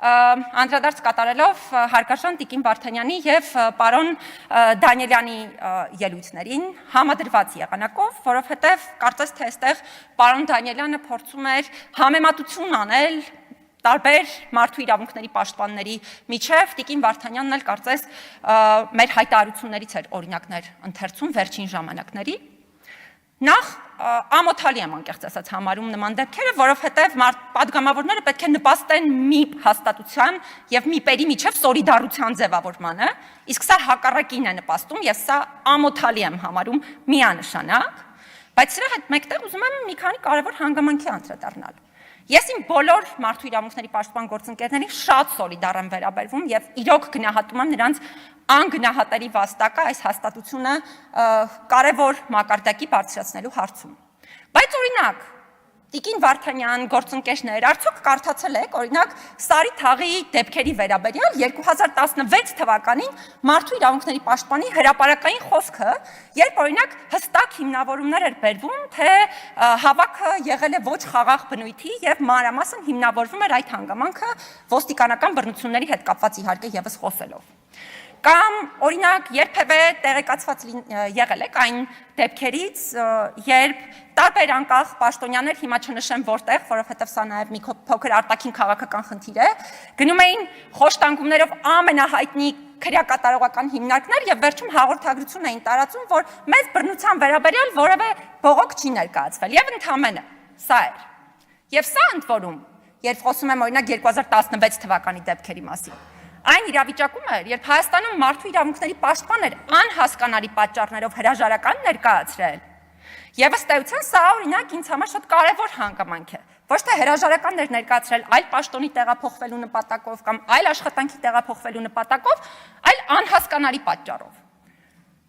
անդրադարձ կատարելով հարգարժան Տիկին Վարդանյանի եւ պարոն Դանիելյանի ելույթներին համադրված եղանակով, որովհետեւ կարծես թե այստեղ պարոն Դանիելյանը փորձում էր համեմատություն անել տարբեր մարդու իրավունքների պաշտպանների միջև, Տիկին Վարդանյանն էլ կարծես մեր հայտարարություններից էր օրինակներ ընթերցում վերջին ժամանակների։ Նախ ամոթալի եմ անկեղծ ասած համարում նման դեպքերը, որովհետև պատգամավորները պետք է նպաստեն մի հաստատության եւ մի պերի միջև սոլիդարության ձևավորմանը, իսկ սա հակառակին է նպաստում եւ սա ամոթալի եմ համարում միանշանակ, բայց սրա հետ մեկտեղ ուզում եմ մի քանի կարևոր հանգամանքի անդրադառնալ։ Ես իմ բոլոր մարդու իրավունքների պաշտպան գործընկերներին շատ սոլիդար եմ վերաբերվում եւ իրոք գնահատում եմ նրանց անգնահատելի վաստակը այս հաստատությունը կարևոր մակարդակի բարձրացնելու հարցում։ Բայց օրինակ Տիկին Վարդանյան գործընկերներ, արդյոք կարդացել եք օրինակ Սարի Թաղի դեպքերի վերաբերյալ 2016 թվականին մարդու իրավունքների պաշտպանի հրապարակային խոսքը, երբ օրինակ հստակ հիմնավորումներ էր բերվում, թե հավաքը եղել է ոչ խաղաղ բնույթի եւ մանրամասն հիմնավորվում էր այդ հանգամանքը ոստիկանական բռնությունների հետ կապված իհարկե եւս խոսելով։ Կամ օրինակ երբևէ տեղեկացված եղել եք այն դեպքերից, երբ տարբեր անկախ պաշտոնյաներ, հիմա չնշեմ որտեղ, որովհետև սա նաև մի փոքր արտաքին քաղաքական խնդիր է, գնում էին խոշտանգումներով ամենահայտնի քրեակատարողական հիմնարկներ եւ վերջում հաղորդագրություն էին տարածում, որ մեծ բռնության վերաբերյալ որևէ բողոք չի ներկայացվել եւ ընդհանրապես սա էր։ Եվ սա ընդ որում, երբ խոսում եմ օրինակ 2016 թվականի դեպքերի մասին, այն իրավիճակում էր, երբ Հայաստանում մարդու իրավունքների պաշտպաններ անհասկանալի պատճառներով հրաժարական ներկայացրել։ Եվ ըստ էության սա օրինակ ինձ համար շատ կարևոր հանգամանք է։ Ոչ թե հրաժարականներ ներկայացրել այլ պաշտոնի տեղափոխվելու նպատակով կամ այլ աշխատանքի տեղափոխվելու նպատակով, այլ անհասկանալի պատճառով։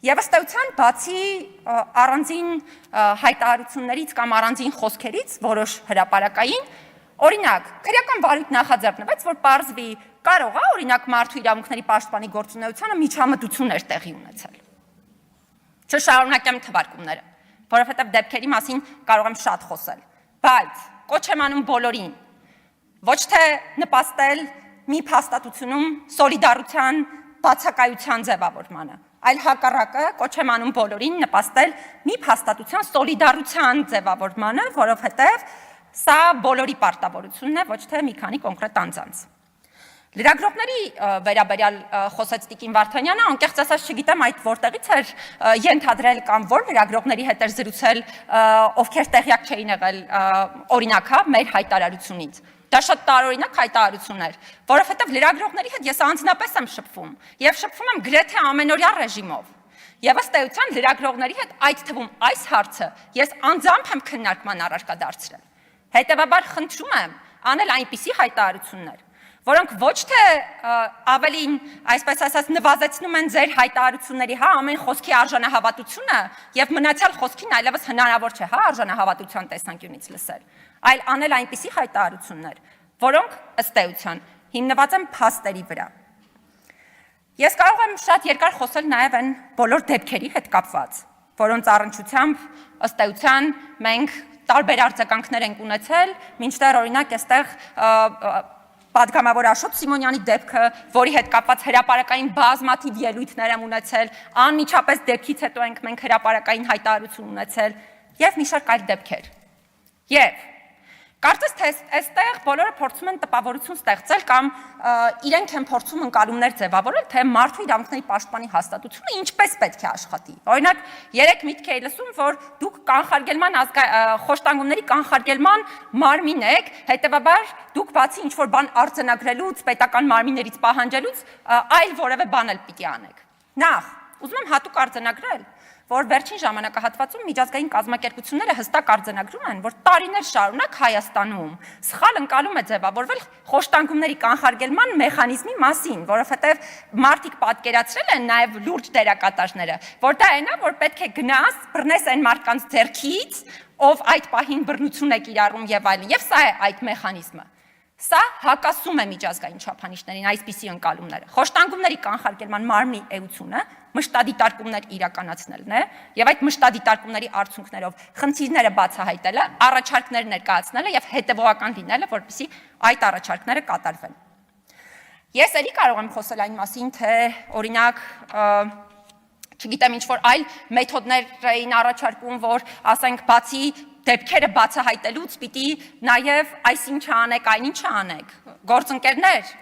Եվ ըստ էության բացի առանձին հայտարարություններից կամ առանձին խոսքերից որոշ հրապարակային, օրինակ քրեական վարույթ նախաձեռնվեց, որ պարզվի կարող է օրինակ մարդու իրավունքների պաշտպանի գործունեությանը միջամտություն էր տեղի ունեցել։ Չշարունակեմ թվարկումները, որովհետև դեպքերի մասին կարող եմ շատ խոսել, բայց կոչ եմ անում բոլորին ոչ թե նպաստել մի հաստատությունում սոլիդարության բացակայության ձևավորմանը, այլ հակառակը կոչ եմ անում բոլորին նպաստել մի հաստատության սոլիդարության ձևավորմանը, որովհետև սա բոլորի պարտավորությունն է, ոչ թե մի քանի կոնկրետ անձանց։ Լրագրողների վերաբերյալ խոսեց Տիկին Վարդանյանը, անկեղծ ասած չգիտեմ այդ որտեղից էր ենթադրել կամ որ լրագրողների հետ էր զրուցել, ովքեր տեղյակ չէին եղել օրինակ մեր հայտարարությունից։ Դա շատ տարօրինակ հայտարարություն էր, որովհետև լրագրողների հետ ես անձնապես եմ շփվում եւ շփվում եմ գրեթե ամենօրյա ռեժիմով։ Եվ ըստ էության լրագրողների հետ այդ թվում այս հարցը ես անձամբ եմ քննարկման առարկա դարձրել։ Հետևաբար խնդրում եմ անել այնպիսի հայտարարություններ, որոնք ոչ թե ավելին, այսպես ասած, նվազեցնում են ձեր հայտարարությունների, ամեն խոսքի արժանահավատությունը եւ մնացյալ խոսքին այլևս հնարավոր չէ, արժանահավատության տեսանկյունից լսել, այլ անել այնպիսի հայտարարություններ, որոնք ըստ էության հիմնված են փաստերի վրա։ Ես կարող եմ շատ երկար խոսել նաեւ այն բոլոր դեպքերի հետ կապված, որոնց առնչությամբ ըստ էության մենք տարբեր արձագանքներ ենք ունեցել, մինչդեռ օրինակ այստեղ պատգամավոր Աշոտ Սիմոնյանի դեպքը, որի հետ կապված հրապարակային բազմաթիվ ելույթներ եմ ունեցել, անմիջապես դեպքից հետո ենք մենք հրապարակային հայտարարություն ունեցել եւ մի շարք այլ դեպքեր։ Եվ կարծես թե այստեղ բոլորը փորձում են տպավորություն ստեղծել կամ իրենք են փորձում ընկալումներ ձևավորել, թե մարդու իրավունքների պաշտպանի հաստատությունը ինչպես պետք է աշխատի։ Օրինակ, երեք միտք էի լսում, որ դուք կանխարգելման խոշտանգումների կանխարգելման մարմին եք, հետեւաբար դուք բացի ինչ-որ բան արձանագրելուց, պետական մարմիններից պահանջելուց, այլ որևէ բան էլ պիտի անեք։ Նախ, ուզում եմ հատուկ արձանագրել, որ վերջին ժամանակահատվածում միջազգային կազմակերպությունները հստակ արձանագրում են, որ տարիներ շարունակ Հայաստանում սխալ ընկալում է ձևավորվել խոշտանգումների կանխարգելման մեխանիզմի մասին, որովհետև մարդիկ պատկերացրել են նաև լուրջ դերակատարները, որ դա այնա, որ պետք է գնաս, բռնես այն մարդկանց ձեռքից, ով այդ պահին բռնություն է կիրառում եւ այլն, եւ սա է այդ մեխանիզմը։ Սա հակասում է միջազգային չափանիշներին, այսպիսի ընկալումները։ Խոշտանգումների կանխարգելման մարմնի էությունը մշտադիտարկումներ իրականացնելն է եւ այդ մշտադիտարկումների արդյունքներով խնդիրները բացահայտելը, առաջարկներ ներկայացնելը եւ հետեւողական լինելը, որպեսզի այդ առաջարկները կատարվեն։ Ես էլի կարող եմ խոսել այն մասին, թե օրինակ չգիտեմ ինչ որ այլ մեթոդներ էին առաջարկում, որ ասենք բացի դեպքերը բացահայտելուց պիտի նաև այսինչ անեք, այնինչ անեք։ Գործընկերներ,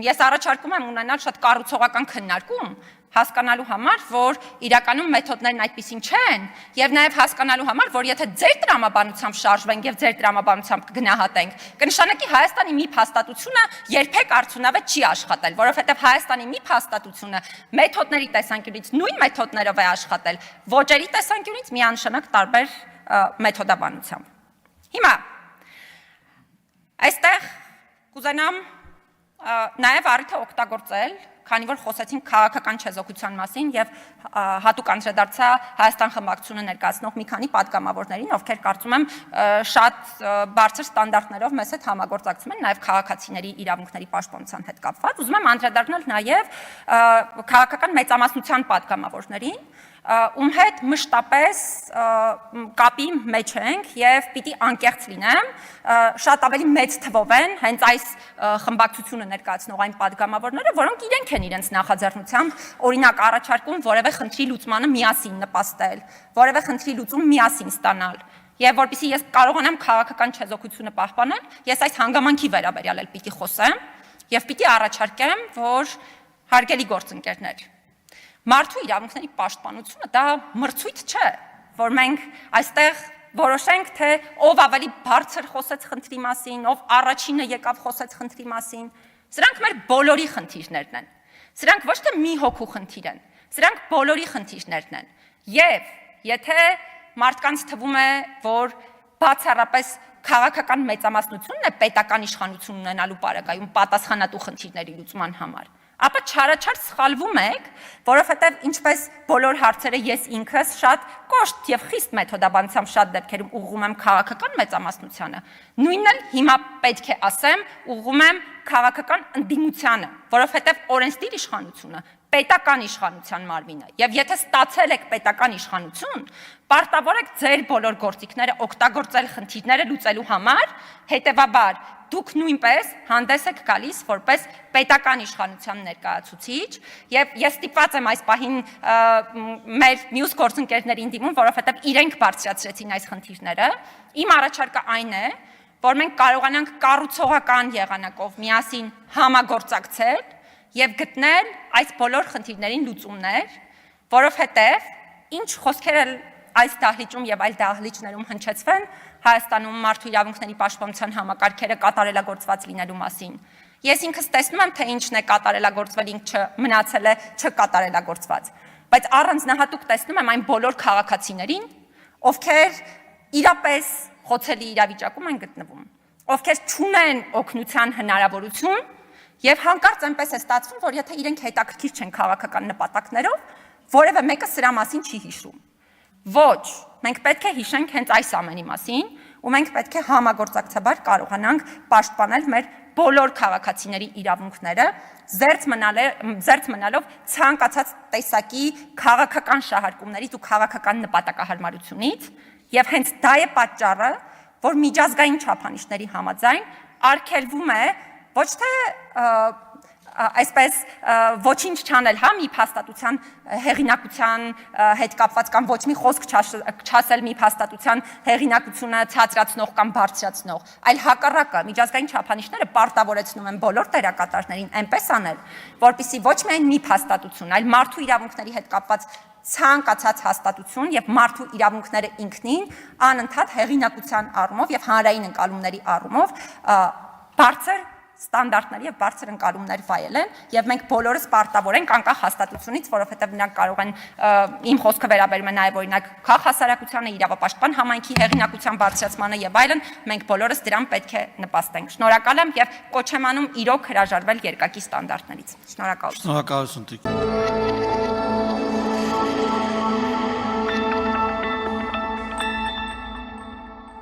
ես առաջարկում եմ ունենալ շատ կառուցողական քննարկում, հասկանալու համար, որ իրականում մեթոդներն այդպիսին չեն, եւ նաեւ հասկանալու համար, որ եթե ձեր տրամաբանությամբ շարժվենք եւ ձեր տրամաբանությամբ կգնահատենք, կնշանակի Հայաստանի մի փաստատությունը երբեք արդյունավետ չի աշխատել, որովհետեւ Հայաստանի մի փաստատությունը մեթոդների տեսանկյունից նույն մեթոդներով է աշխատել, ոճերի տեսանկյունից միանշանակ տարբեր մեթոդաբանությամբ։ Հիմա այստեղ կուզենամ նաեւ առիթը օգտագործել, քանի որ խոսեցինք քաղաքական չեզոքության մասին եւ հատուկ անդրադարձա Հայաստան խմբակցությունը ներկայացնող մի քանի պատգամավորներին, ովքեր կարծում եմ շատ բարձր ստանդարտներով մեզ հետ համագործակցում են նաեւ քաղաքացիների իրավունքների պաշտպանության հետ կապված։ Ուզում եմ անդրադառնալ նաեւ քաղաքական մեծամասնության պատգամավորներին, ում հետ մշտապես կապի մեջ ենք եւ պիտի անկեղծ լինեմ, շատ ավելի մեծ թվով են հենց այս խմբակցությունը ներկայացնող այն պատգամավորները, որոնք իրենք են իրենց նախաձեռնությամբ օրինակ առաջարկում որևէ խնդրի լուծմանը միասին նպաստել, որևէ խնդրի լուծում միասին ստանալ։ Եվ որպեսզի ես կարողանամ քաղաքական չեզոքությունը պահպանել, ես այս հանգամանքի վերաբերյալ էլ պիտի խոսեմ եւ պիտի առաջարկեմ, որ հարգելի գործընկերներ, մարդու իրավունքների պաշտպանությունը դա մրցույթ չէ, որ մենք այստեղ որոշենք, թե ով ավելի բարձր խոսեց խնդրի մասին, ով առաջինը եկավ խոսեց խնդրի մասին։ Սրանք մեր բոլորի խնդիրներն են։ Սրանք ոչ թե մի հոգու խնդիր են, սրանք բոլորի խնդիրներն են։ Եվ եթե մարդկանց թվում է, որ բացառապես քաղաքական մեծամասնությունն է պետական իշխանություն ունենալու պարագայում պատասխանատու խնդիրների լուծման համար, ապա չարաչար սխալվում եք, որովհետև ինչպես բոլոր հարցերը ես ինքս շատ կոշտ եւ խիստ մեթոդաբանությամբ շատ դեպքերում ուղղում եմ քաղաքական մեծամասնությանը, նույնն էլ հիմա պետք է ասեմ, ուղղում եմ քաղաքական ընդդիմությանը, որովհետև օրենսդիր իշխանությունը պետական իշխանության մարմին է, եւ եթե ստացել եք պետական իշխանություն, պարտավոր եք ձեր բոլոր գործիքները օգտագործել խնդիրները լուծելու համար, հետեւաբար դուք նույնպես հանդես եք գալիս որպես պետական իշխանության ներկայացուցիչ եւ ես ստիպված եմ այս պահին մեր մյուս գործընկերներին դիմում, որովհետեւ իրենք բարձրացրեցին այս խնդիրները, իմ առաջարկը այն է, որ մենք կարողանանք կառուցողական եղանակով միասին համագործակցել եւ գտնել այս բոլոր խնդիրներին լուծումներ, որովհետեւ ինչ խոսքեր այս դահլիճում եւ այլ դահլիճներում հնչեցվեն Հայաստանում մարդու իրավունքների պաշտպանության համակարգերը կատարելագործված լինելու մասին։ Ես ինքս տեսնում եմ, թե ինչն է կատարելագործվել, ինչ մնացել է չկատարելագործված, բայց առանձնահատուկ տեսնում եմ այն բոլոր քաղաքացիներին, ովքեր իրապես խոցելի իրավիճակում են գտնվում, ովքեր չունեն օգնության հնարավորություն եւ հանկարծ այնպես է ստացվում, որ եթե իրենք հետաքրքիր չեն քաղաքական նպատակներով, որևէ մեկը սրա մասին չի հիշում։ Ոչ, մենք պետք է հիշենք հենց այս ամենի մասին, ու մենք պետք է համագործակցաբար կարողանանք պաշտպանել մեր բոլոր քաղաքացիների իրավունքները, զերծ մնալով ցանկացած տեսակի քաղաքական շահարկումներից ու քաղաքական նպատակահարմարությունից, եւ հենց դա է պատճառը, որ միջազգային չափանիշների համաձայն արգելվում է ոչ թե այսպես ոչինչ չանել հա մի փաստատության հեղինակության հետ կապված կամ ոչ մի խոսք չասել մի փաստատության հեղինակությունը ցածրացնող կամ բարձրացնող, այլ հակառակը միջազգային չափանիշները պարտավորեցնում են բոլոր դերակատարներին այնպես անել, որպեսզի ոչ միայն մի փաստատություն, այլ մարդու իրավունքների հետ կապված ցանկացած հաստատություն եւ մարդու իրավունքները ինքնին անընդհատ հեղինակության առումով եւ հանրային ընկալումների առումով բարձր ստանդարտների եւ բարձր ընկալումներ վայելեն եւ մենք բոլորս պարտավոր ենք անկախ հաստատությունից, որովհետեւ նրանք կարող են իմ խոսքը վերաբերում է նաեւ օրինակ քաղաքասարակությանը, իրավապաշտպան համայնքի հեղինակության բարձրացմանը եւ այլն, մենք բոլորս դրան պետք է նպաստենք։ Շնորհակալ եմ եւ կոչ եմ անում իրոք հրաժարվել երկակի ստանդարտներից։ Շնորհակալություն։ Շնորհակալություն։